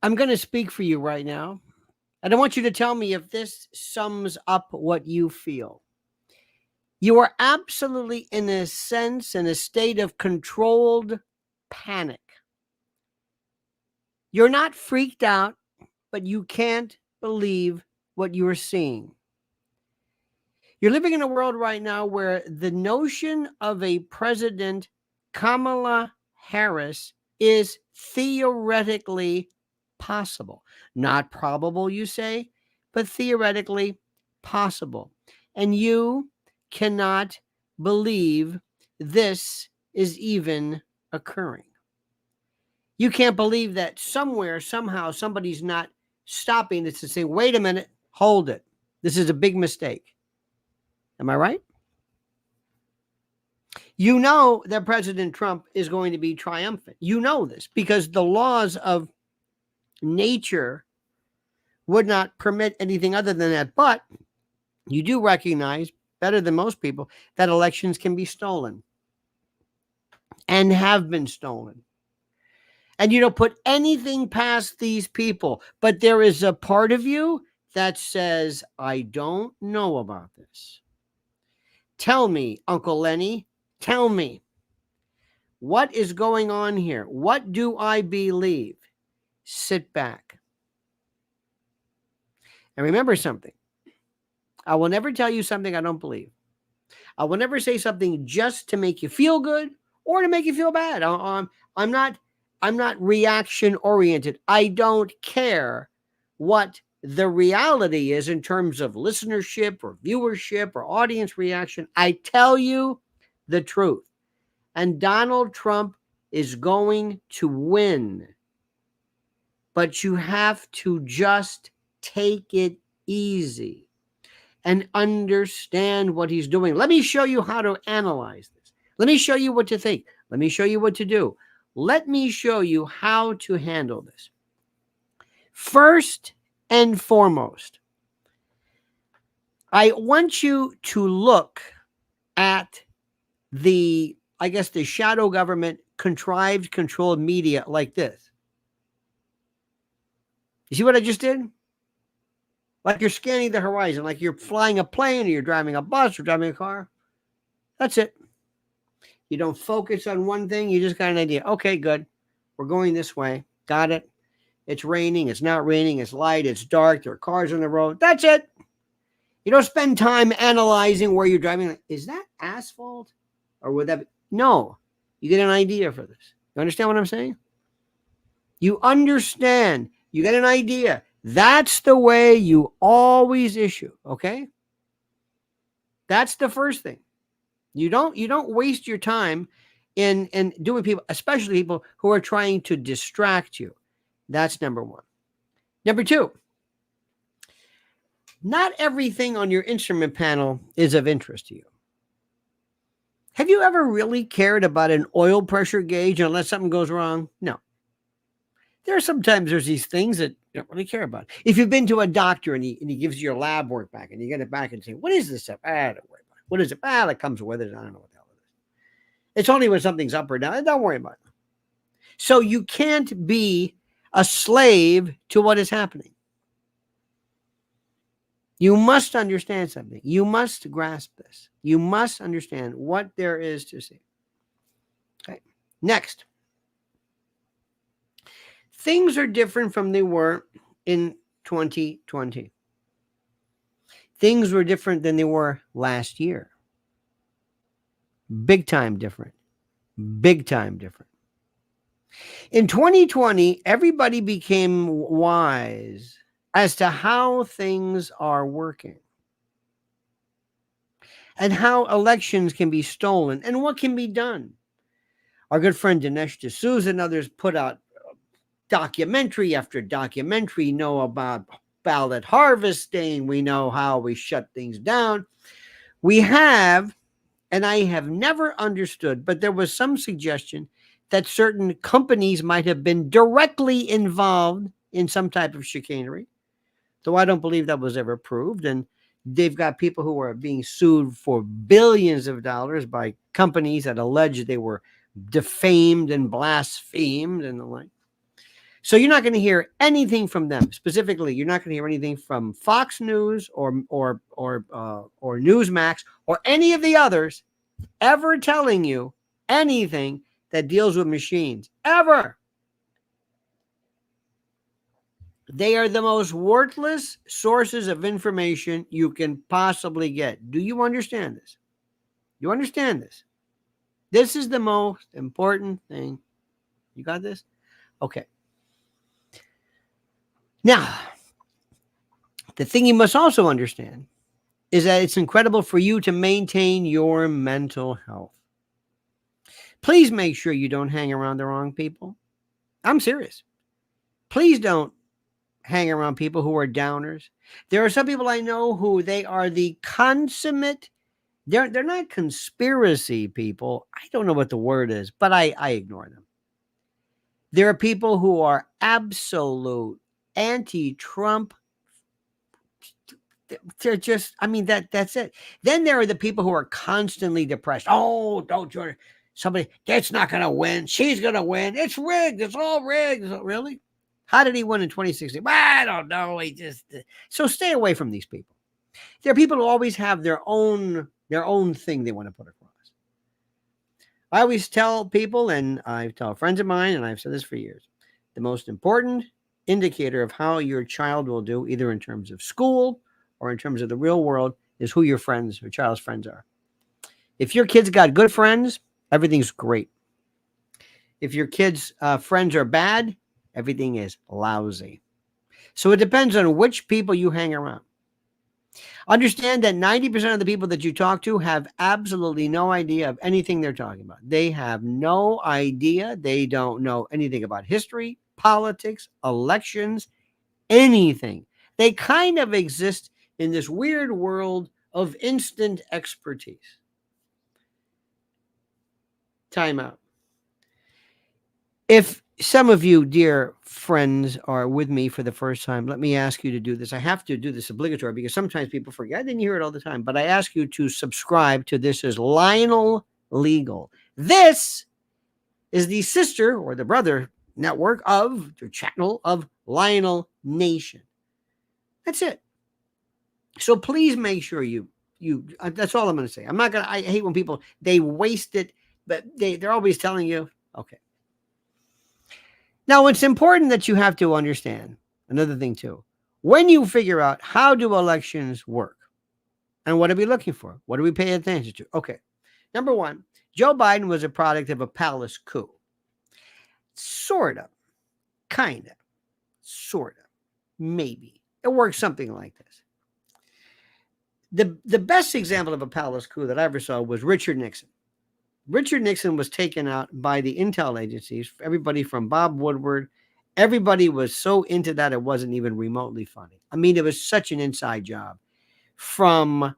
I'm going to speak for you right now. And I want you to tell me if this sums up what you feel. You are absolutely, in a sense, in a state of controlled panic. You're not freaked out, but you can't believe what you are seeing. You're living in a world right now where the notion of a president, Kamala Harris, is theoretically possible. Not probable, you say, but theoretically possible. And you cannot believe this is even occurring. You can't believe that somewhere, somehow, somebody's not stopping this and saying, wait a minute, hold it. This is a big mistake. Am I right? You know that President Trump is going to be triumphant. You know this because the laws of nature would not permit anything other than that. But you do recognize, better than most people, that elections can be stolen and have been stolen. And you don't put anything past these people. But there is a part of you that says, I don't know about this. Tell me, Uncle Lenny, tell me, what is going on here? What do I believe? Sit back. And remember something. I will never tell you something I don't believe. I will never say something just to make you feel good or to make you feel bad. I'm not reaction oriented. I don't care what the reality is in terms of listenership or viewership or audience reaction. I tell you the truth. And Donald Trump is going to win. But you have to just take it easy and understand what he's doing. Let me show you how to analyze this. Let me show you what to think. Let me show you what to do. Let me show you how to handle this. First and foremost, I want you to look at the shadow government, contrived, controlled media like this. You see what I just did? Like you're scanning the horizon, like you're flying a plane or you're driving a bus or driving a car. That's it. You don't focus on one thing. You just got an idea. Okay, good. We're going this way. Got it. It's raining. It's not raining. It's light. It's dark. There are cars on the road. That's it. You don't spend time analyzing where you're driving. Like, is that asphalt? Or would that be? No. You get an idea for this. You understand what I'm saying? You understand. You get an idea. That's the way you always issue, okay? That's the first thing. You don't waste your time in doing people, especially people who are trying to distract you. That's number one. Number two, not everything on your instrument panel is of interest to you. Have you ever really cared about an oil pressure gauge unless something goes wrong? No. There's these things that you don't really care about. If you've been to a doctor and he gives you your lab work back and you get it back and say, what is this stuff? Don't worry about it. What is it? It comes with it. I don't know what the hell it is. It's only when something's up or down. Don't worry about it. So you can't be a slave to what is happening. You must understand something. You must grasp this. You must understand what there is to see. Okay. Next. Things are different from they were in 2020. Things were different than they were last year. Big time different. Big time different. In 2020, everybody became wise as to how things are working and how elections can be stolen and what can be done. Our good friend Dinesh D'Souza and others put out documentary after documentary, know about ballot harvesting. We know how we shut things down. We have, and I have never understood, but there was some suggestion that certain companies might have been directly involved in some type of chicanery, though I don't believe that was ever proved. And they've got people who are being sued for billions of dollars by companies that allege they were defamed and blasphemed and the like. So you're not going to hear anything from them specifically. You're not going to hear anything from Fox News or Newsmax or any of the others ever telling you anything that deals with machines ever. They are the most worthless sources of information you can possibly get. Do you understand this? You understand this? This is the most important thing. You got this? Okay. Now, the thing you must also understand is that it's incredible for you to maintain your mental health. Please make sure you don't hang around the wrong people. I'm serious. Please don't hang around people who are downers. There are some people I know who they are the consummate, they're not conspiracy people. I don't know what the word is, but I ignore them. There are people who are absolute anti-Trump. They're just, I mean, that's it. Then there are the people who are constantly depressed. Oh, don't join somebody. That's not going to win. She's going to win. It's rigged. It's all rigged. Really? How did he win in 2016? Well, I don't know. He just, so stay away from these people. There are people who always have their own thing they want to put across. I always tell people, and I tell friends of mine, and I've said this for years, the most important indicator of how your child will do, either in terms of school or in terms of the real world, is who your friends or child's friends are. If your kid's got good friends, everything's great. If your kid's friends are bad, everything is lousy. So it depends on which people you hang around. Understand that 90% of the people that you talk to have absolutely no idea of anything they're talking about. They have no idea. They don't know anything about history, politics, elections, anything. They kind of exist in this weird world of instant expertise. Time out. If some of you, dear friends, are with me for the first time, let me ask you to do this. I have to do this obligatory because sometimes people forget and you hear it all the time. But I ask you to subscribe to This is Lionel Legal. This is the sister or the brother network of the channel of Lionel Nation. That's it. So please make sure you that's all I'm going to say. I hate when people, they waste it, but they're always telling you, okay. Now, it's important that you have to understand another thing too. When you figure out how do elections work and what are we looking for? What do we pay attention to? Okay. Number one, Joe Biden was a product of a palace coup. Sort of, kind of, sort of, maybe. It works something like this. The best example of a palace coup that I ever saw was Richard Nixon. Richard Nixon was taken out by the intel agencies, everybody from Bob Woodward. Everybody was so into that it wasn't even remotely funny. I mean, it was such an inside job. From,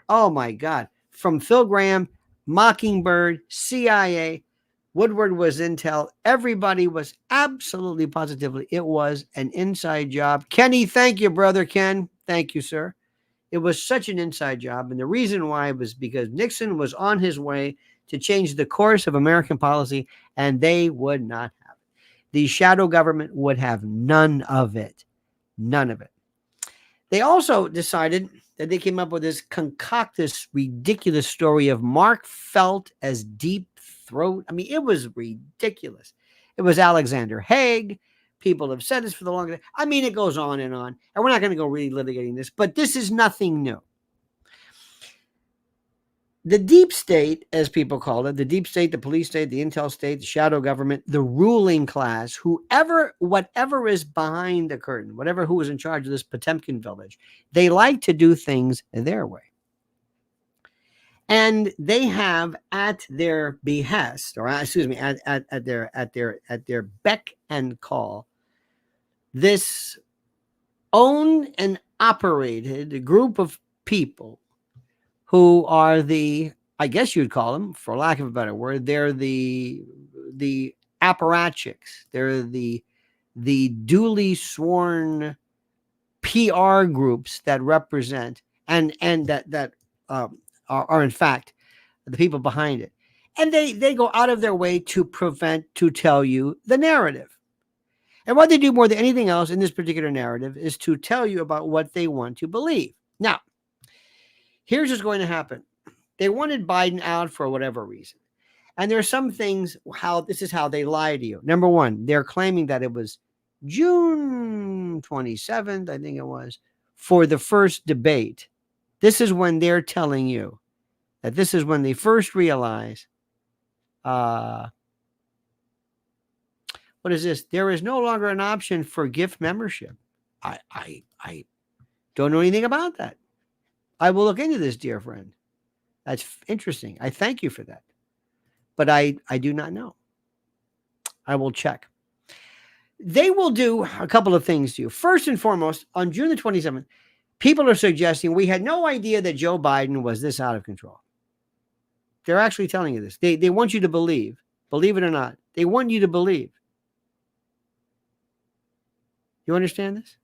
oh my God, from Phil Graham, Mockingbird, CIA, Woodward was intel. Everybody was absolutely positively, it was an inside job. Kenny, thank you, brother Ken. Thank you, sir. It was such an inside job. And the reason why was because Nixon was on his way to change the course of American policy, and they would not have it. The shadow government would have none of it. None of it. They also decided that they came up with this concocted, ridiculous story of Mark Felt as Deep Throat. I mean, it was ridiculous. It was Alexander Haig. People have said this for the longest. I mean, it goes on. And we're not going to go really litigating this, but this is nothing new. The deep state, as people call it, the deep state, the police state, the intel state, the shadow government, the ruling class, whatever is behind the curtain, who was in charge of this Potemkin village, they like to do things their way. And they have at their behest, or excuse me, at their beck and call, this owned and operated group of people who are I guess you'd call them, for lack of a better word, they're the apparatchiks. They're the duly sworn PR groups that represent and that are in fact the people behind it. And they go out of their way to tell you the narrative. And what they do more than anything else in this particular narrative is to tell you about what they want to believe. Now, here's what's going to happen. They wanted Biden out for whatever reason. And there are some things, this is how they lie to you. Number one, they're claiming that it was June 27th, I think it was, for the first debate. This is when they're telling you that this is when they first realize, what is this? There is no longer an option for gift membership. I don't know anything about that. I will look into this, dear friend. That's interesting. I thank you for that. But I do not know. I will check. They will do a couple of things to you. First and foremost, on June the 27th, people are suggesting we had no idea that Joe Biden was this out of control. They're actually telling you this. They want you to believe it or not. They want you to believe. You understand this?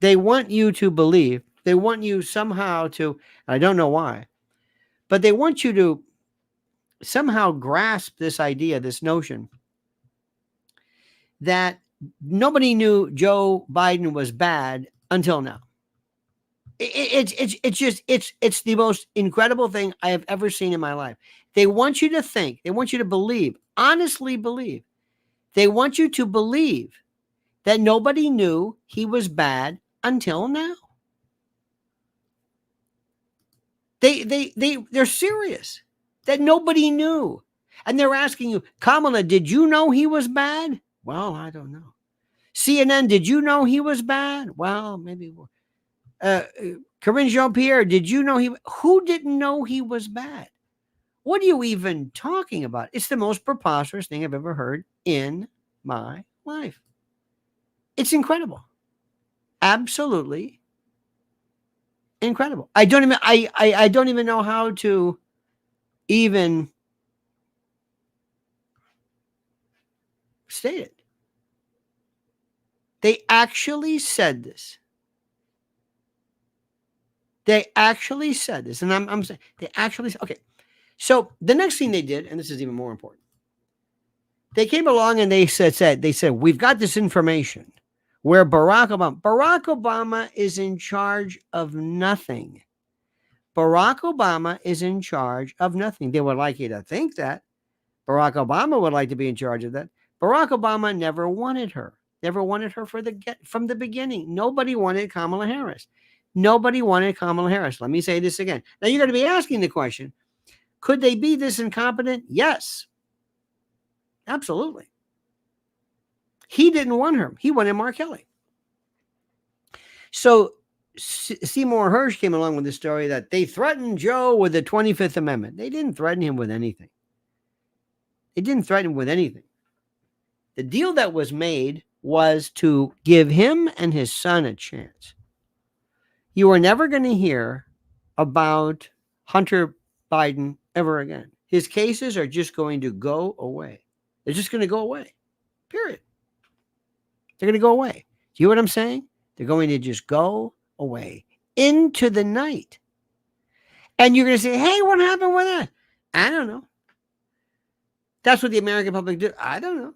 They want you to believe. They want you somehow to, I don't know why, but they want you to somehow grasp this idea, this notion that nobody knew Joe Biden was bad until now. It's the most incredible thing I have ever seen in my life. They want you to think, they want you to believe, honestly believe. They want you to believe that nobody knew he was bad until now. They're serious that nobody knew. And they're asking you, Kamala, did you know he was bad? Well, I don't know. CNN, did you know he was bad? Well, maybe. Karine Jean-Pierre, did you know who didn't know he was bad? What are you even talking about? It's the most preposterous thing I've ever heard in my life. It's incredible. Absolutely incredible. I don't even know how to even state it. They actually said this. They actually said this. And I'm saying they actually said, okay. So the next thing they did, and this is even more important, they came along and they said, we've got this information where Barack Obama is in charge of nothing. Barack Obama is in charge of nothing. They would like you to think that. Barack Obama would like to be in charge of that. Barack Obama never wanted her. Never wanted her from the beginning. Nobody wanted Kamala Harris. Nobody wanted Kamala Harris. Let me say this again. Now you're going to be asking the question, could they be this incompetent? Yes. Absolutely. He didn't want her. He wanted Mark Kelly. So Seymour Hersh came along with the story that they threatened Joe with the 25th Amendment. They didn't threaten him with anything. They didn't threaten him with anything. The deal that was made was to give him and his son a chance. You are never going to hear about Hunter Biden ever again. His cases are just going to go away. They're just going to go away. Period. They're going to go away. Do you hear what I'm saying? They're going to just go away into the night. And you're going to say, hey, what happened with that? I don't know. That's what the American public do. I don't know.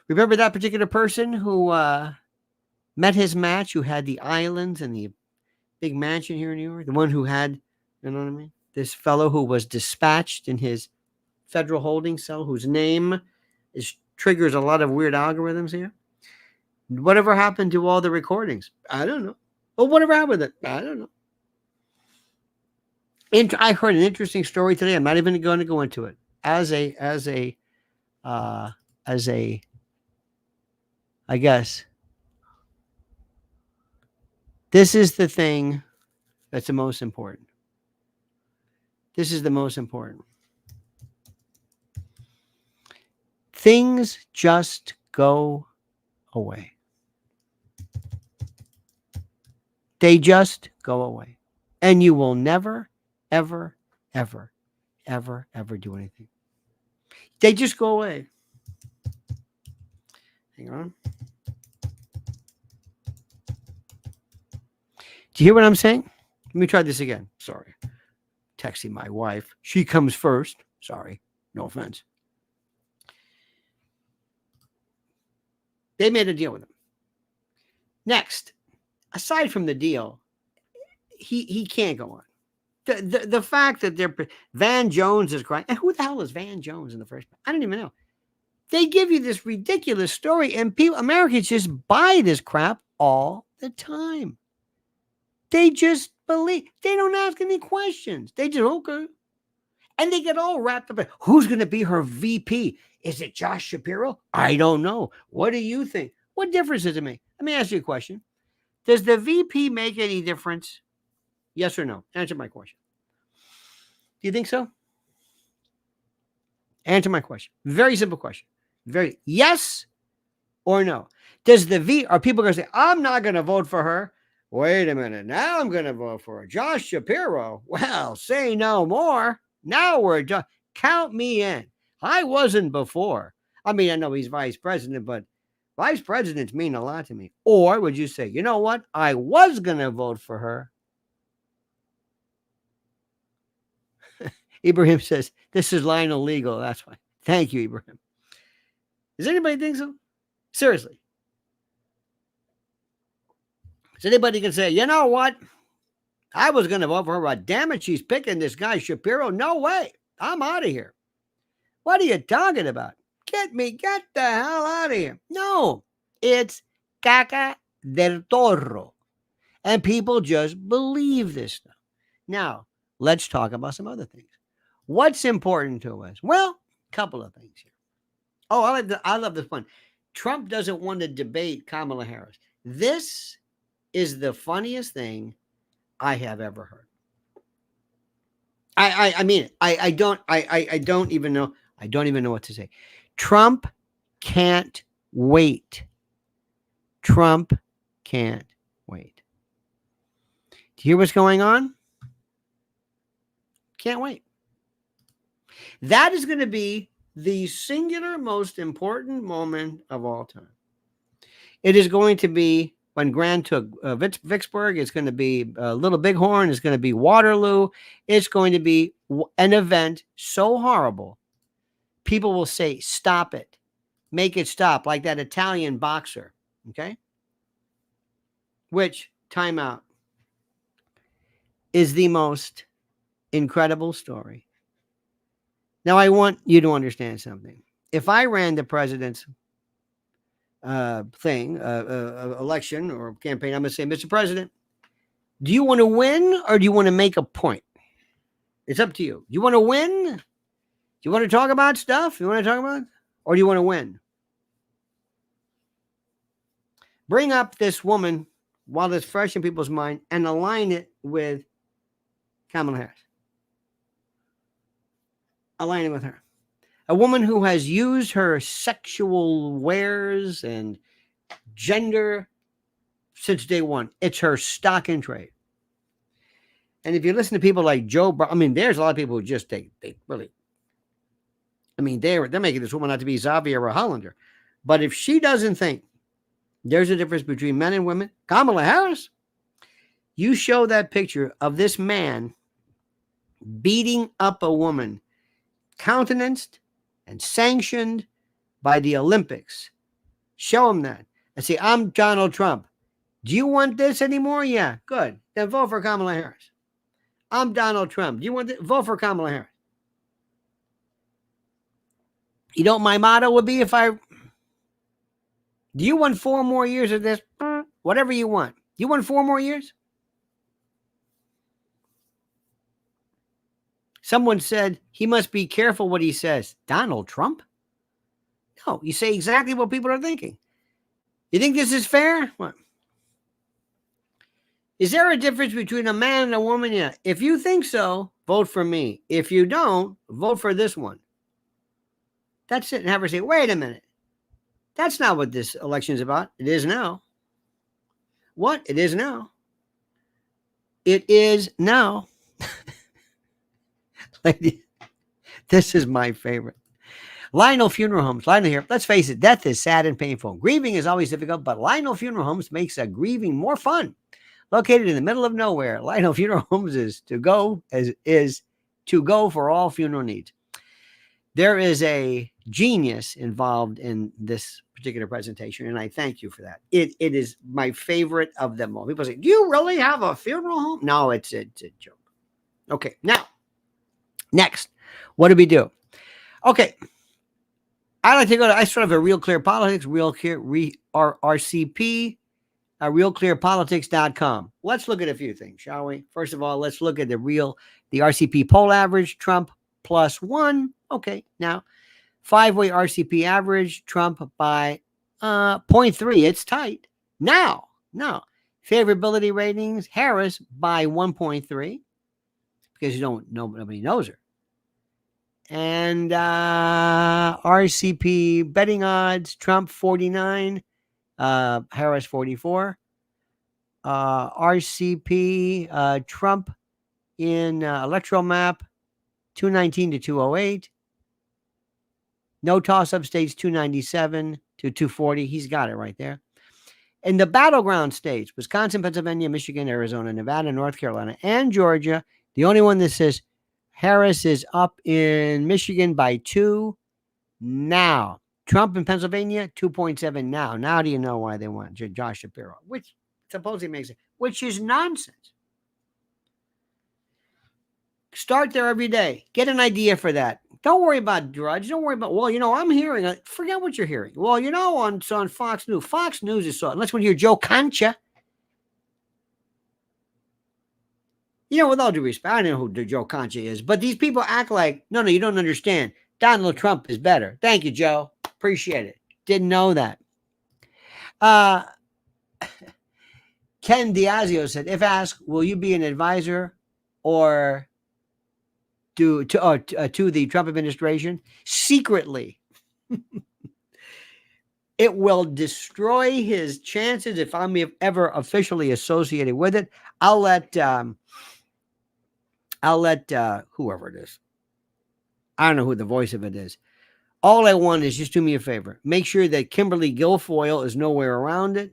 Remember that particular person who met his match, who had the islands and the big mansion here in New York? The one who had, you know what I mean? This fellow who was dispatched in his federal holding cell, whose name triggers a lot of weird algorithms here. Whatever happened to all the recordings? I don't know. Well, whatever happened with it? I don't know. And I heard an interesting story today. I'm not even going to go into it. I guess this is the thing that's the most important. This is the most important. Things just go away. They just go away. And you will never, ever, ever, ever, ever do anything. They just go away. Hang on. Do you hear what I'm saying? Let me try this again. Sorry. Texting my wife. She comes first. Sorry. No offense. They made a deal with him. Next, aside from the deal, he can't go on. The fact that Van Jones is crying, and who the hell is Van Jones in the first place? I don't even know. They give you this ridiculous story, and Americans just buy this crap all the time. They just believe. They don't ask any questions. They just, okay. And they get all wrapped up in, who's going to be her VP? Is it Josh Shapiro? I don't know. What do you think? What difference does it make? Let me ask you a question. Does the VP make any difference? Yes or no? Answer my question. Do you think so? Answer my question. Very simple question. Very yes or no. Are people going to say, I'm not going to vote for her? Wait a minute. Now I'm going to vote for her. Josh Shapiro. Well, say no more. Now we're done. Count me in. I wasn't before. I mean, I know he's vice president, but vice presidents mean a lot to me. Or would you say, you know what? I was going to vote for her. Ibrahim says, this is Lionel legal. That's why. Thank you, Ibrahim. Does anybody think so? Seriously. Does anybody can say, you know what? I was going to vote for her, but damn it, she's picking this guy Shapiro. No way. I'm out of here. What are you talking about? Get the hell out of here. No, it's caca del toro. And people just believe this stuff. Now, let's talk about some other things. What's important to us? Well, a couple of things here. Oh, I love this one. Trump doesn't want to debate Kamala Harris. This is the funniest thing I have ever heard. I mean, I don't even know. I don't even know what to say. Trump can't wait. Trump can't wait. Do you hear what's going on? Can't wait. That is going to be the singular most important moment of all time. It is going to be when Grant took Vicksburg. It's going to be Little Bighorn. It's going to be Waterloo. It's going to be an event so horrible. People will say, stop it. Make it stop, like that Italian boxer. Okay? Which, timeout, is the most incredible story. Now, I want you to understand something. If I ran the president's election or campaign, I'm going to say, Mr. President, do you want to win or do you want to make a point? It's up to you. Do you want to win? Do you want to talk about stuff? You want to talk about? Or do you want to win? Bring up this woman while it's fresh in people's mind and align it with Kamala Harris. Align it with her. A woman who has used her sexual wares and gender since day one. It's her stock in trade. And if you listen to people like Joe, I mean, there's a lot of people who just they really, I mean, they're making this woman out to be Xavier or Hollander. But if she doesn't think there's a difference between men and women, Kamala Harris, you show that picture of this man beating up a woman, countenanced and sanctioned by the Olympics. Show him that. And say, I'm Donald Trump. Do you want this anymore? Yeah, good. Then vote for Kamala Harris. I'm Donald Trump. Do you want this? Vote for Kamala Harris. You know what my motto would be if I... Do you want 4 more years of this? Whatever you want. You want 4 more years? Someone said he must be careful what he says. Donald Trump? No, you say exactly what people are thinking. You think this is fair? What? Is there a difference between a man and a woman? Yeah. If you think so, vote for me. If you don't, vote for this one. That's it. And have her say, wait a minute. That's not what this election is about. It is now. What? It is now. It is now. Ladies, this is my favorite. Lionel Funeral Homes. Lionel here. Let's face it, death is sad and painful. Grieving is always difficult, but Lionel Funeral Homes makes grieving more fun. Located in the middle of nowhere, Lionel Funeral Homes is to go for all funeral needs. There is a genius involved in this particular presentation, and I thank you for that. It is my favorite of them all. People say, "Do you really have a funeral home?" No, it's a joke. Okay, now next, what do we do? Okay, I like to go to. I sort of a Real Clear Politics, Real Clear RCP, realclearpolitics.com. Let's look at a few things, shall we? First of all, let's look at the RCP poll average. Trump +1. Okay, now 5-way RCP average, Trump by 0.3. It's tight. Now, favorability ratings, Harris by 1.3 because nobody knows her. And RCP betting odds, Trump 49, Harris 44. RCP Trump in electoral map 219 to 208. No toss-up states 297 to 240. He's got it right there. In the battleground states, Wisconsin, Pennsylvania, Michigan, Arizona, Nevada, North Carolina, and Georgia, the only one that says Harris is up in Michigan by 2 now. Trump in Pennsylvania, 2.7 now. Now do you know why they want Josh Shapiro, which supposedly makes it, which is nonsense. Start there every day. Get an idea for that. Don't worry about Drudge. Don't worry about, well, I'm hearing, forget what you're hearing. Well, on Fox News. Fox News is so, unless when you hear Joe Concha. With all due respect, I don't know who Joe Concha is, but these people act like, no, you don't understand. Donald Trump is better. Thank you, Joe. Appreciate it. Didn't know that. Ken Diazio said, if asked, will you be an advisor or to the Trump administration? Secretly. It will destroy his chances if I'm ever officially associated with it. I'll let whoever it is. I don't know who the voice of it is. All I want is just do me a favor. Make sure that Kimberly Guilfoyle is nowhere around it.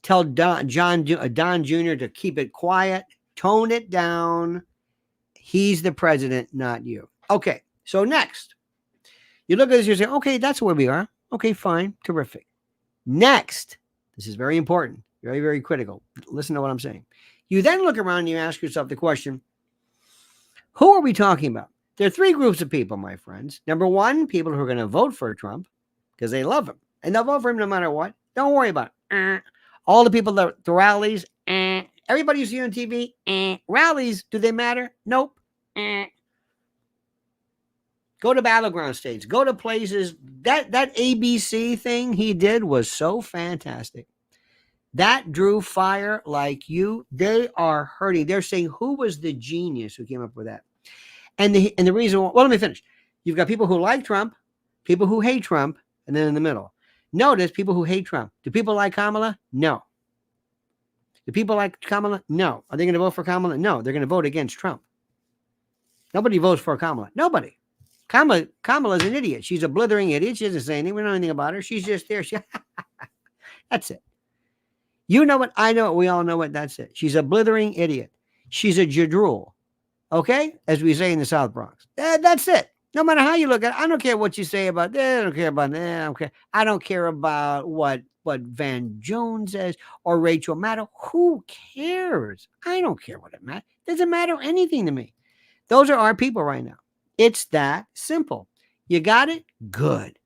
Tell Don Jr. to keep it quiet. Tone it down. He's the president, not you. Okay, so next. You look at this, you say, okay, that's where we are. Okay, fine, terrific. Next, this is very important, very, very critical. Listen to what I'm saying. You then look around and you ask yourself the question, who are we talking about? There are 3 groups of people, my friends. Number 1, people who are going to vote for Trump because they love him. And they'll vote for him no matter what. Don't worry about it. All the people that the rallies, everybody you see on TV, rallies, do they matter? Nope. Go to battleground states. Go to places. That ABC thing he did was so fantastic. That drew fire like you. They are hurting. They're saying, who was the genius who came up with that? And the reason, well, let me finish. You've got people who like Trump, people who hate Trump, and then in the middle. Notice people who hate Trump. Do people like Kamala? No. Do people like Kamala? No. Are they going to vote for Kamala? No. They're going to vote against Trump. Nobody votes for Kamala. Nobody. Kamala's an idiot. She's a blithering idiot. She doesn't say anything. We don't know anything about her. She's just there. That's it. You know what? I know it. We all know it. That's it. She's a blithering idiot. She's a jadrul. Okay? As we say in the South Bronx. That's it. No matter how you look at it, I don't care what you say about that. I don't care about that. I don't care. I don't care about what Van Jones says or Rachel Maddow. Who cares? I don't care what it matters. Doesn't matter anything to me. Those are our people right now. It's that simple. You got it? Good.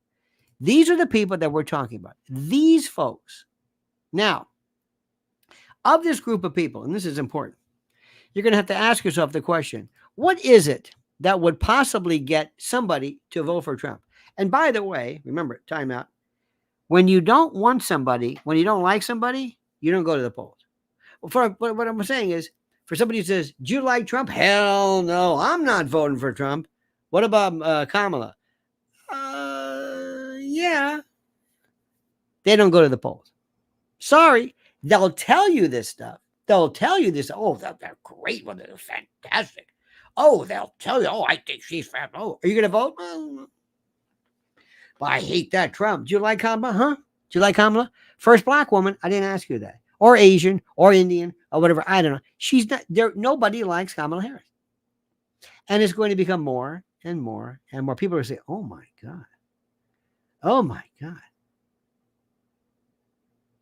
These are the people that we're talking about. These folks. Now, of this group of people, and this is important, you're going to have to ask yourself the question, what is it that would possibly get somebody to vote for Trump? And by the way, remember, time out. When you don't want somebody, when you don't like somebody, you don't go to the polls. Well, what I'm saying is, for somebody who says, do you like Trump? Hell no, I'm not voting for Trump. What about Kamala? Yeah. They don't go to the polls. Sorry. They'll tell you this stuff. They'll tell you this. Oh, they're great. Well, they're fantastic. Oh, they'll tell you, oh, I think she's fat. Oh, are you going to vote? Well, I hate that Trump. Do you like Kamala? Huh? Do you like Kamala? First black woman. I didn't ask you that. Or Asian or Indian or whatever. I don't know. She's not there. Nobody likes Kamala Harris. And it's going to become more and more and more. People are saying, oh my God. Oh my God.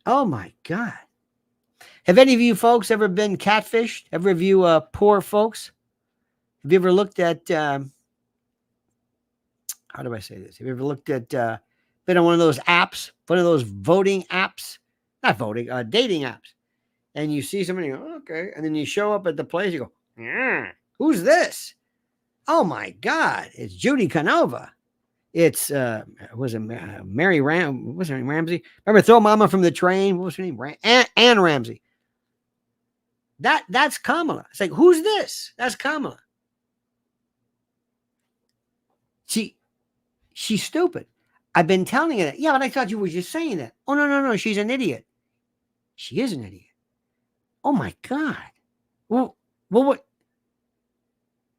Oh my God. Have any of you folks ever been catfished? Ever of you poor folks? Have you ever looked at, how do I say this? Have you ever looked at, been on one of those apps, one of those voting apps? Not voting, dating apps. And you see somebody, you go, okay. And then you show up at the place, you go, who's this? Oh my God, it's Judy Canova. It's was it Mary Ram? What's her name? Ramsey. Remember Throw Mama from the Train? What was her name? Ann Ramsey. That's Kamala. It's like, who's this? That's Kamala. She's stupid. I've been telling you that. Yeah, but I thought you were just saying that. Oh no, she's an idiot. She is an idiot. Oh my God. Well, what?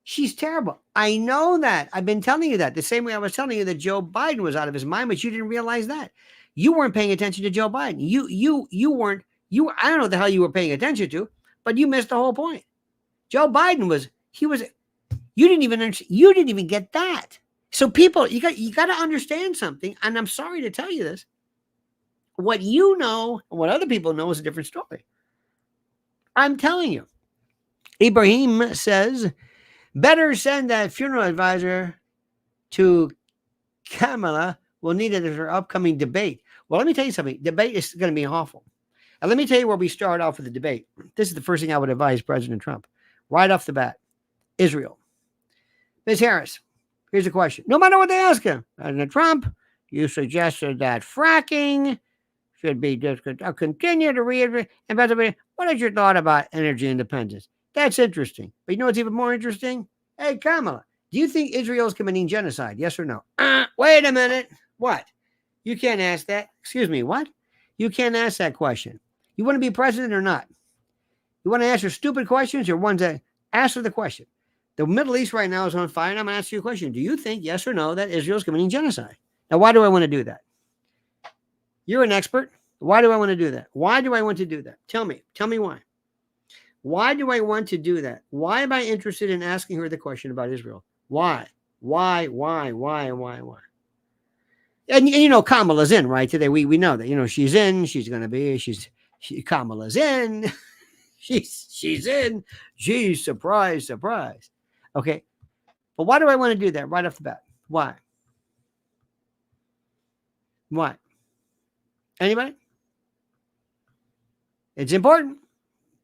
She's terrible. I know that. I've been telling you that. The same way I was telling you that Joe Biden was out of his mind, but you didn't realize that. You weren't paying attention to Joe Biden. You weren't. I don't know what the hell you were paying attention to, but you missed the whole point. Joe Biden was. You didn't even get that. So people, you got to understand something. And I'm sorry to tell you this. What you know and what other people know is a different story. I'm telling you. Ibrahim says, better send that funeral advisor to Kamala. We'll need it at her upcoming debate. Well, let me tell you something. Debate is going to be awful. And let me tell you where we start off with the debate. This is the first thing I would advise President Trump. Right off the bat. Israel. Ms. Harris, here's a question. No matter what they ask him, President Trump, you suggested that fracking should be continue to reiterate. And by the way, what is your thought about energy independence? That's interesting. But you know what's even more interesting? Hey, Kamala, do you think Israel is committing genocide? Yes or no? Wait a minute. What? You can't ask that. Excuse me, what? You can't ask that question. You want to be president or not? You want to answer stupid questions or ones that answer the question? The Middle East right now is on fire, and I'm going to ask you a question. Do you think, yes or no, that Israel is committing genocide? Now, why do I want to do that? You're an expert. Why do I want to do that? Why do I want to do that? Tell me why. Why do I want to do that? Why am I interested in asking her the question about Israel? Why? And you know, Kamala's in, right? Today we know that, you know, she's in, she's going to be, Kamala's in, she's in, geez, surprise. Okay. But why do I want to do that right off the bat? Why? Anybody? It's important.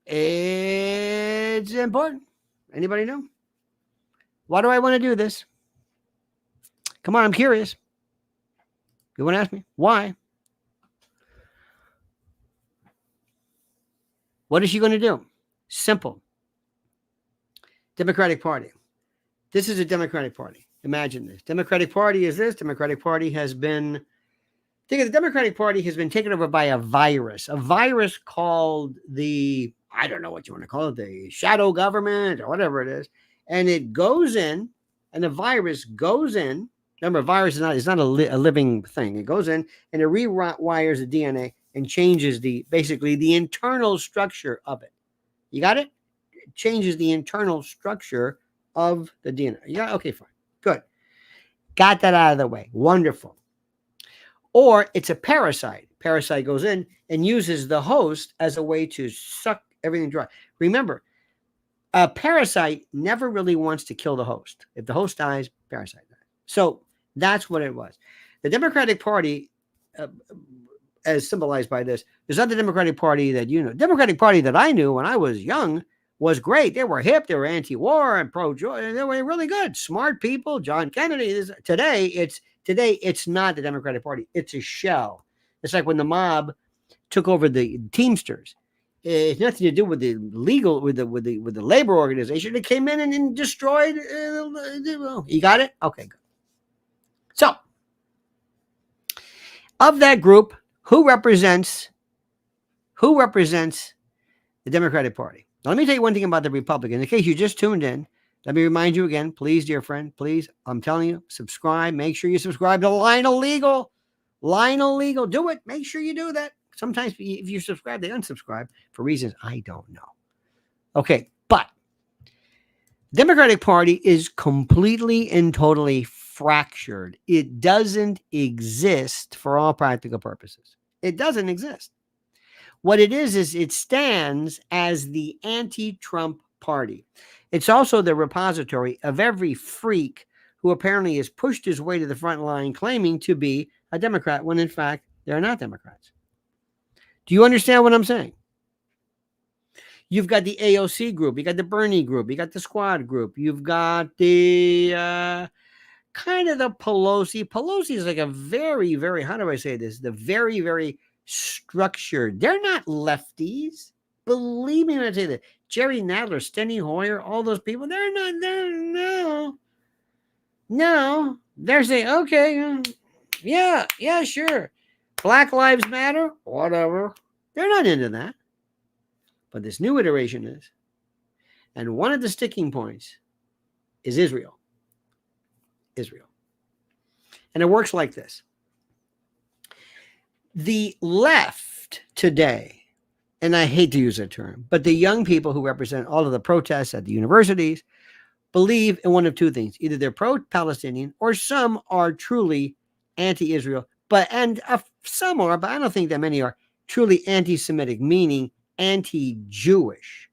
It's important. Anybody know? Why do I want to do this? Come on, I'm curious. You want to ask me? Why? What is she going to do? Simple. Democratic Party. This is a Democratic Party. Imagine this. Democratic Party is this. Democratic Party has been... Think of the Democratic Party has been taken over by a virus called the, I don't know what you want to call it, the shadow government or whatever it is. And it goes in, and the virus goes in. Remember, a virus is not a living thing. It goes in and it rewires the DNA and changes basically the internal structure of it. You got it? It changes the internal structure of the DNA. Yeah, okay, fine. Good. Got that out of the way. Wonderful. Or it's a parasite. Parasite goes in and uses the host as a way to suck everything dry. Remember, a parasite never really wants to kill the host. If the host dies, parasite dies. So that's what it was. The Democratic Party, as symbolized by this, there's not the Democratic Party that you know. Democratic Party that I knew when I was young was great. They were hip. They were anti-war and pro-joy. They were really good. Smart people. John Kennedy. Today, it's not the Democratic Party. It's a shell. It's like when the mob took over the Teamsters. It's nothing to do with the labor organization. It came in and destroyed. You got it? Okay, good. So, of that group, who represents the Democratic Party? Now, let me tell you one thing about the Republicans. In case you just tuned in, let me remind you again, please, dear friend, please, I'm telling you, subscribe. Make sure you subscribe to Lionel Legal. Lionel Legal. Do it. Make sure you do that. Sometimes if you subscribe, they unsubscribe for reasons I don't know. Okay, but Democratic Party is completely and totally fractured. It doesn't exist for all practical purposes. It doesn't exist. What it is it stands as the anti-Trump party. It's also the repository of every freak who apparently has pushed his way to the front line claiming to be a Democrat when in fact they're not Democrats. Do you understand what I'm saying? You've got the AOC group, you got the Bernie group, you got the Squad group, you've got the kind of the Pelosi. Pelosi is like a very, very, how do I say this? The very, very structured. They're not lefties. Believe me when I say that. Jerry Nadler, Steny Hoyer, all those people, they're not, no. They're saying, okay, yeah, sure. Black Lives Matter, whatever. They're not into that. But this new iteration is. And one of the sticking points is Israel. And it works like this. The left today, and I hate to use that term, but the young people who represent all of the protests at the universities believe in one of two things. Either they're pro-Palestinian or some are truly anti-Israel. Some are, but I don't think that many are truly anti-Semitic, meaning anti-Jewish.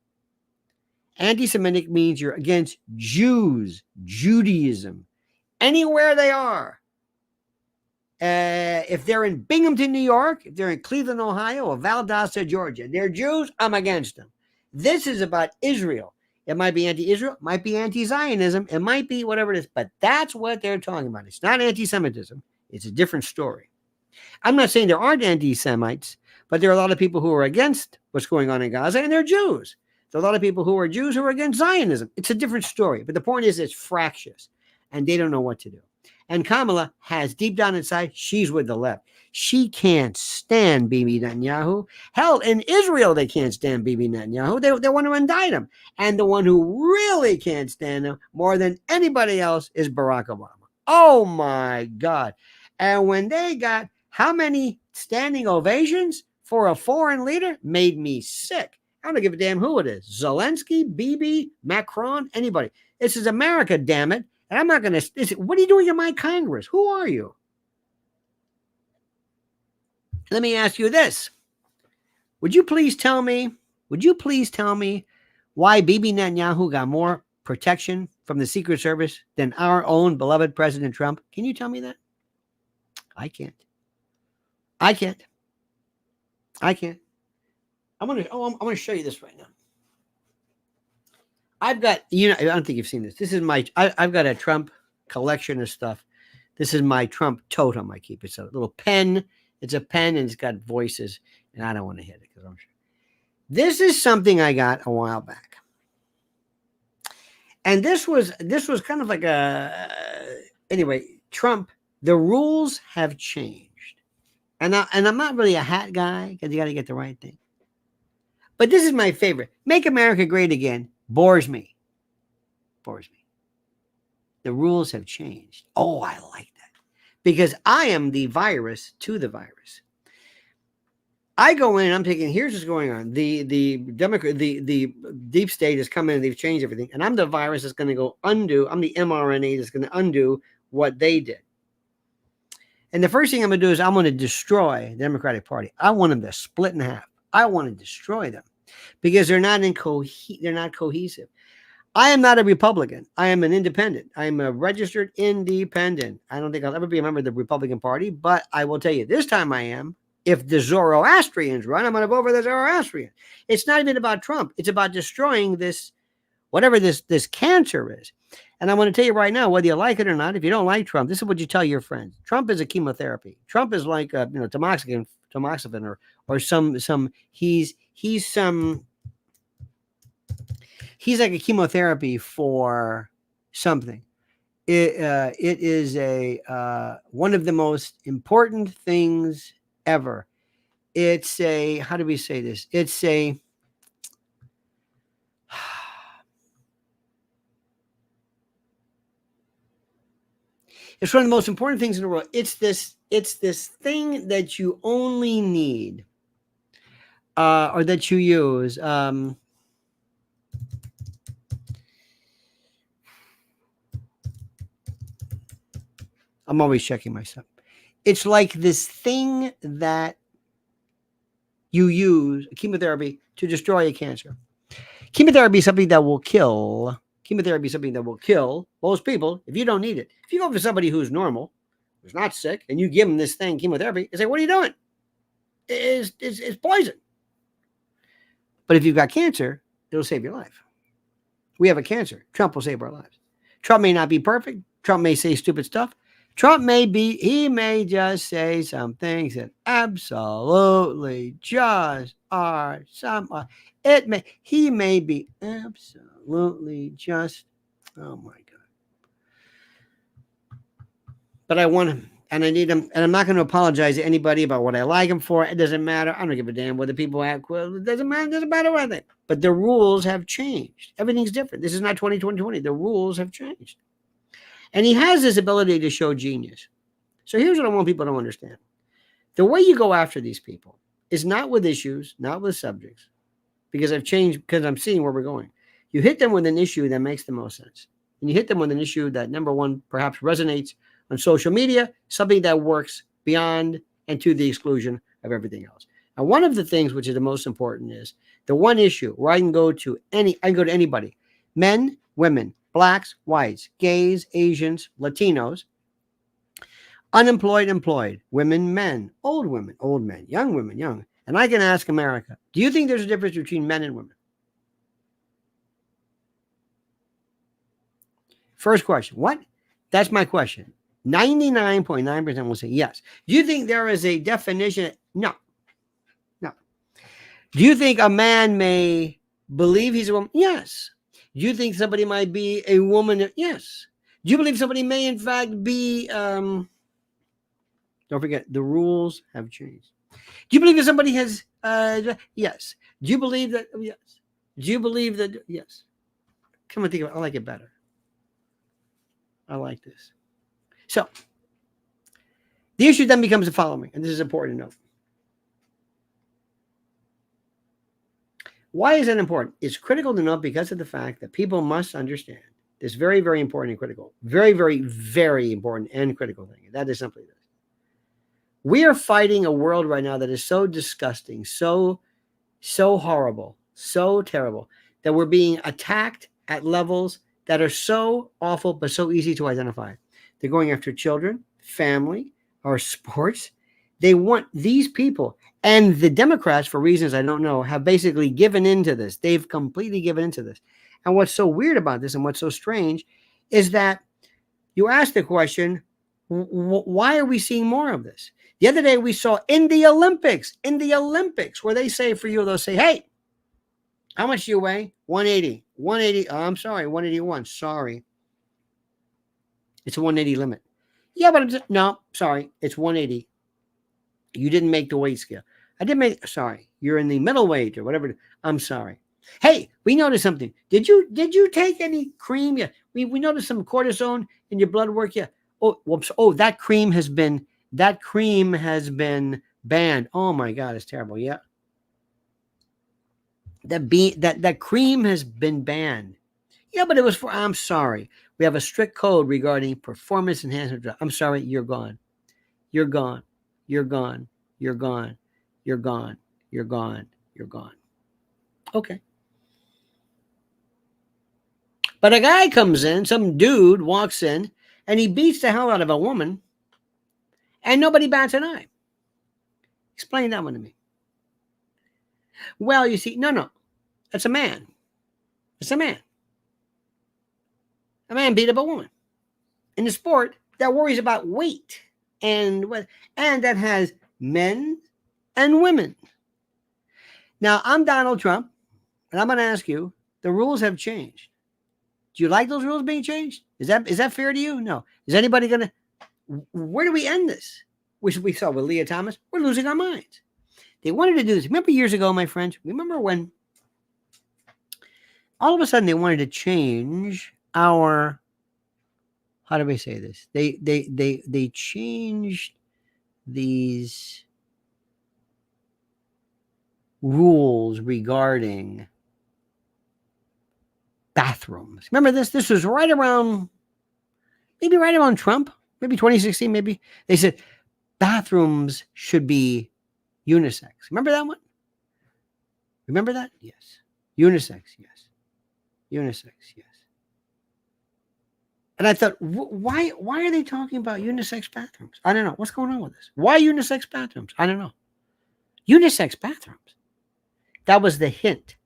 Anti-Semitic means you're against Jews, Judaism, anywhere they are. If they're in Binghamton, New York, if they're in Cleveland, Ohio, or Valdosta, Georgia, they're Jews, I'm against them. This is about Israel. It might be anti-Israel, it might be anti-Zionism, it might be whatever it is, but that's what they're talking about. It's not anti-Semitism. It's a different story. I'm not saying there aren't anti-Semites, but there are a lot of people who are against what's going on in Gaza, and they're Jews. There are a lot of people who are Jews who are against Zionism. It's a different story. But the point is it's fractious, and they don't know what to do. And Kamala has deep down inside, she's with the left. She can't stand Bibi Netanyahu. Hell, in Israel, they can't stand Bibi Netanyahu. They want to indict him. And the one who really can't stand him more than anybody else is Barack Obama. Oh, my God. And when they got how many standing ovations for a foreign leader, made me sick. I don't give a damn who it is. Zelensky, Bibi, Macron, anybody. This is America, damn it. And I'm not going to, what are you doing in my Congress? Who are you? Let me ask you this. Would you please tell me why Bibi Netanyahu got more protection from the Secret Service than our own beloved President Trump? Can you tell me that? I can't. I'm going to show you this right now. I've got, I don't think you've seen this. This is I've got a Trump collection of stuff. This is my Trump totem I keep. It's a little pen. It's a pen and it's got voices, and I don't want to hit it because I'm sure. This is something I got a while back. And this was kind of like anyway, Trump, the rules have changed. And I'm not really a hat guy because you got to get the right thing. But this is my favorite. Make America Great Again bores me. The rules have changed. Oh, I like that. Because I am the virus to the virus. I go in and I'm thinking, here's what's going on. The deep state has come in and they've changed everything. And I'm the virus that's going to go undo. I'm the mRNA that's going to undo what they did. And the first thing I'm going to do is I'm going to destroy the Democratic Party. I want them to split in half. I want to destroy them because they're not cohesive. I am not a Republican. I am an independent. I am a registered independent. I don't think I'll ever be a member of the Republican Party, but I will tell you this time I am. If the Zoroastrians run, I'm going to vote for the Zoroastrians. It's not even about Trump. It's about destroying this, whatever this cancer is. And I want to tell you right now, whether you like it or not, if you don't like Trump, this is what you tell your friends. Trump is a chemotherapy. Trump is like tamoxifen or he's like a chemotherapy for something. It is one of the most important things ever. It's how do we say this? It's one of the most important things in the world. It's this thing that you only need or that you use. I'm always checking myself. It's like this thing that you use chemotherapy to destroy a cancer. Chemotherapy is something that will kill. Chemotherapy is something that will kill most people if you don't need it. If you go to somebody who's normal, who's not sick, and you give them this thing, chemotherapy, they say, what are you doing? It's poison. But if you've got cancer, it'll save your life. We have a cancer. Trump will save our lives. Trump may not be perfect. Trump may say stupid stuff. He may just say some things that absolutely just are he may be absolutely just, oh my God. But I want him and I need him, and I'm not going to apologize to anybody about what I like him for. It doesn't matter. I don't give a damn whether people act well. It doesn't matter. It doesn't matter what I think. But the rules have changed. Everything's different. This is not 2020. The rules have changed. And he has this ability to show genius. So here's what I want people to understand. The way you go after these people is not with issues, not with subjects, because I've changed, because I'm seeing where we're going. You hit them with an issue that makes the most sense. And you hit them with an issue that, number one, perhaps resonates on social media, something that works beyond and to the exclusion of everything else. And one of the things which is the most important is the one issue where I can go to anybody, men, women, blacks, whites, gays, Asians, Latinos, unemployed, employed, women, men, old men, young. And I can ask America, do you think there's a difference between men and women? First question, what? That's my question. 99.9% will say yes. Do you think there is a definition? No. Do you think a man may believe he's a woman? Yes. Do you think somebody might be a woman? Yes. Do you believe somebody may, in fact, be, don't forget, the rules have changed. Do you believe that somebody has, yes. Do you believe that, yes. Do you believe that, yes. Come on, think about it. I like it better. I like this. So, the issue then becomes the following, and this is important to note. Why is that important? It's critical to note because of the fact that people must understand this very, very important and critical, very, very, very important and critical thing. That is simply this. We are fighting a world right now that is so disgusting, so horrible, so terrible, that we're being attacked at levels that are so awful but so easy to identify. They're going after children, family, or sports. They want these people. And the Democrats, for reasons I don't know, have basically given into this. They've completely given into this. And what's so weird about this and what's so strange is that you ask the question, why are we seeing more of this? The other day we saw in the Olympics, where they say for you, they'll say, hey, how much do you weigh? 180. 180. Oh, I'm sorry, 181. Sorry. It's a 180 limit. Yeah, but no, sorry, it's 180. You didn't make the weight scale. I didn't make, sorry, you're in the middleweight or whatever. I'm sorry. Hey, we noticed something. Did you take any cream? Yeah. We noticed some cortisone in your blood work. Yeah. Oh, whoops. Oh, that cream has been banned. Oh my God, it's terrible. Yeah. That cream has been banned. Yeah, but it was for, I'm sorry. We have a strict code regarding performance enhancement drugs. I'm sorry, you're gone. You're gone. You're gone. You're gone. You're gone. You're gone. You're gone. Okay. But a guy comes in, some dude walks in, and he beats the hell out of a woman, and nobody bats an eye. Explain that one to me. Well, you see, no. That's a man. It's a man. A man beat up a woman. In the sport that worries about weight and that has men and women. Now, I'm Donald Trump, and I'm going to ask you, the rules have changed. Do you like those rules being changed? Is that fair to you? No. Is anybody going to, where do we end this? Which we saw with Leah Thomas. We're losing our minds. They wanted to do this. Remember years ago, my friends? Remember when all of a sudden they wanted to change our, how do we say this? They changed these rules regarding bathrooms. Remember this? This was right around Trump, maybe 2016, maybe. They said bathrooms should be unisex. Remember that one? Remember that? Yes. Unisex, yes. Unisex, yes. And I thought, why are they talking about unisex bathrooms? I don't know. What's going on with this? Why unisex bathrooms? I don't know. Unisex bathrooms. That was the hint.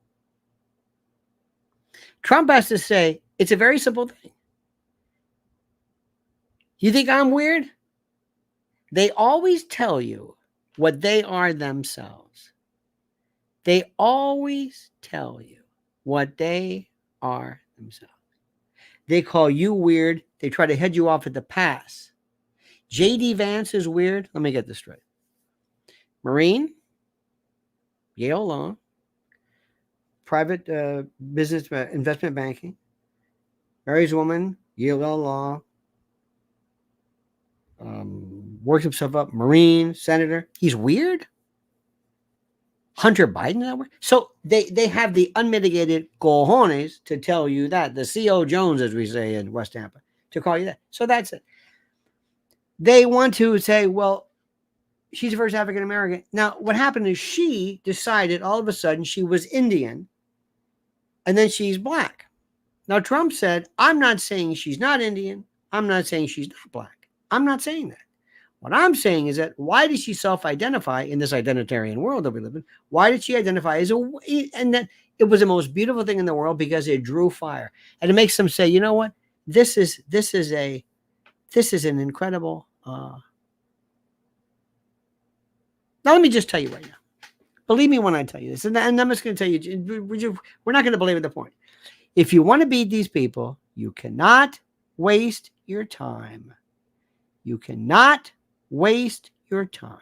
Trump has to say, it's a very simple thing. You think I'm weird? They always tell you what they are themselves. They always tell you what they are themselves. They call you weird. They try to head you off at the pass. JD Vance is weird. Let me get this straight. Marine, Yale Law, private business investment banking, marries a woman, Yale Law, works himself up, Marine, senator. He's weird. Hunter Biden that way. So they have the unmitigated cojones to tell you that, the C.O. Jones, as we say in West Tampa, to call you that. So that's it. They want to say, well, she's the first African American. Now, what happened is she decided all of a sudden she was Indian, and then she's black. Now, Trump said, I'm not saying she's not Indian. I'm not saying she's not black. I'm not saying that. What I'm saying is that why did she self-identify in this identitarian world that we live in? Why did she identify as and that it was the most beautiful thing in the world because it drew fire. And it makes them say, you know what? This is an incredible. Now, let me just tell you right now. Believe me when I tell you this. And I'm just going to tell you, we're not going to belabor the point. If you want to beat these people, you cannot waste your time. You cannot waste your time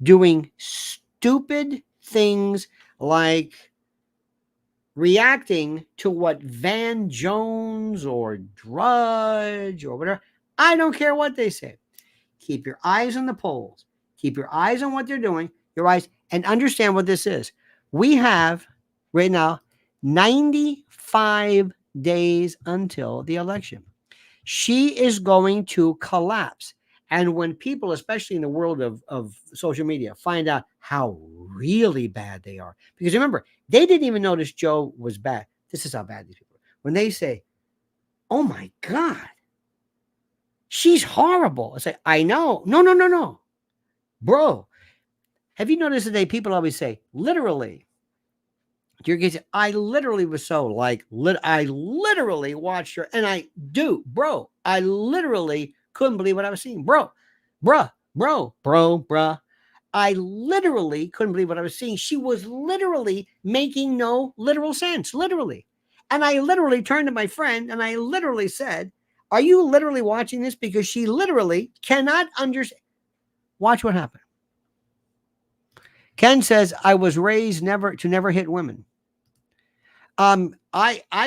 doing stupid things like reacting to what Van Jones or Drudge or whatever. I don't care what they say. Keep your eyes on the polls. Keep your eyes on what they're doing. Your eyes, and understand what this is. We have right now 95 days until the election. She is going to collapse. And when people, especially in the world of social media, find out how really bad they are, because remember, they didn't even notice Joe was bad. This is how bad these people are. When they say, oh my God, she's horrible. I say, I know. No. Bro, have you noticed today people always say, literally? I literally was so like, I literally watched her, and I do, bro. I literally couldn't believe what I was seeing. Bruh. I literally couldn't believe what I was seeing. She was literally making no literal sense, literally. And I literally turned to my friend and I literally said, are you literally watching this? Because she literally cannot understand. Watch what happened. Ken says, I was raised to never hit women. I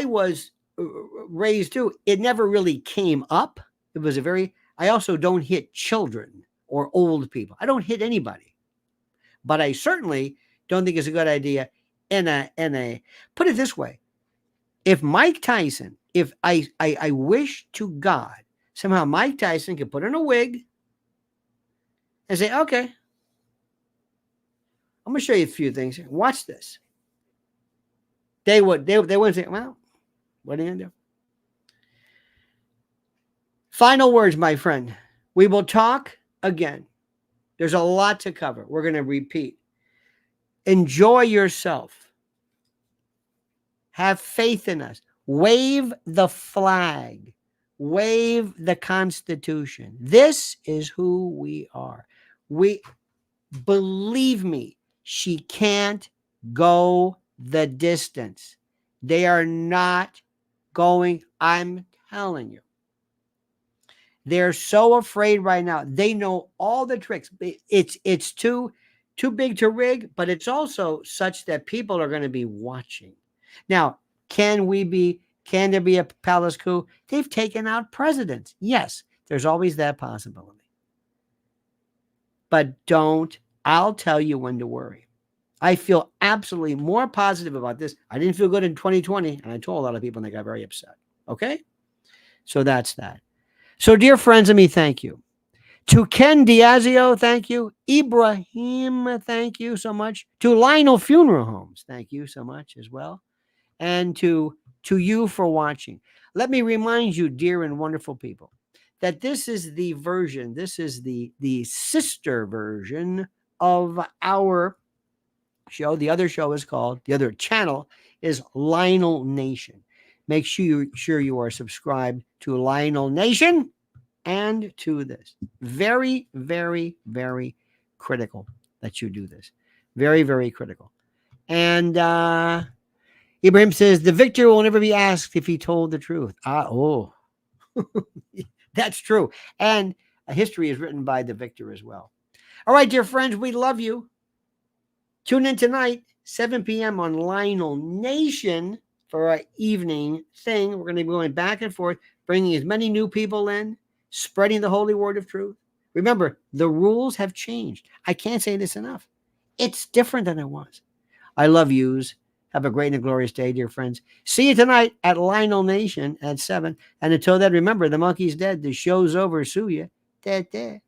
was raised too. It never really came up. It was I also don't hit children or old people. I don't hit anybody. But I certainly don't think it's a good idea put it this way. If Mike Tyson, if I wish to God, somehow Mike Tyson could put on a wig and say, okay, I'm going to show you a few things here. Watch this. They wouldn't say, well, what are you going to do? Final words, my friend. We will talk again. There's a lot to cover. We're going to repeat. Enjoy yourself. Have faith in us. Wave the flag. Wave the Constitution. This is who we are. Believe me, she can't go the distance. They are not going. I'm telling you. They're so afraid right now. They know all the tricks. It's too big to rig, but it's also such that people are going to be watching. Now, can there be a palace coup? They've taken out presidents. Yes, there's always that possibility. But I'll tell you when to worry. I feel absolutely more positive about this. I didn't feel good in 2020, and I told a lot of people, and they got very upset. Okay? So that's that. So, dear friends, let me thank you. To Ken Diazio, thank you. Ibrahim, thank you so much. To Lionel Funeral Homes, thank you so much as well. And to you for watching. Let me remind you, dear and wonderful people, that this is the version, this is the sister version of our show. The other show is called, the other channel is Lionel Nation. Make sure you are subscribed to Lionel Nation and to this. Very, very, very critical that you do this. Very, very critical. And Ibrahim says, the victor will never be asked if he told the truth. That's true. And history is written by the victor as well. All right, dear friends, we love you. Tune in tonight, 7 p.m. on Lionel Nation for our evening thing. We're going to be going back and forth, bringing as many new people in, spreading the holy word of truth. Remember, the rules have changed. I can't say this enough. It's different than it was. I love yous. Have a great and glorious day, dear friends. See you tonight at Lionel Nation at 7. And until then, remember, the monkey's dead. The show's over. Sue ya. Dead.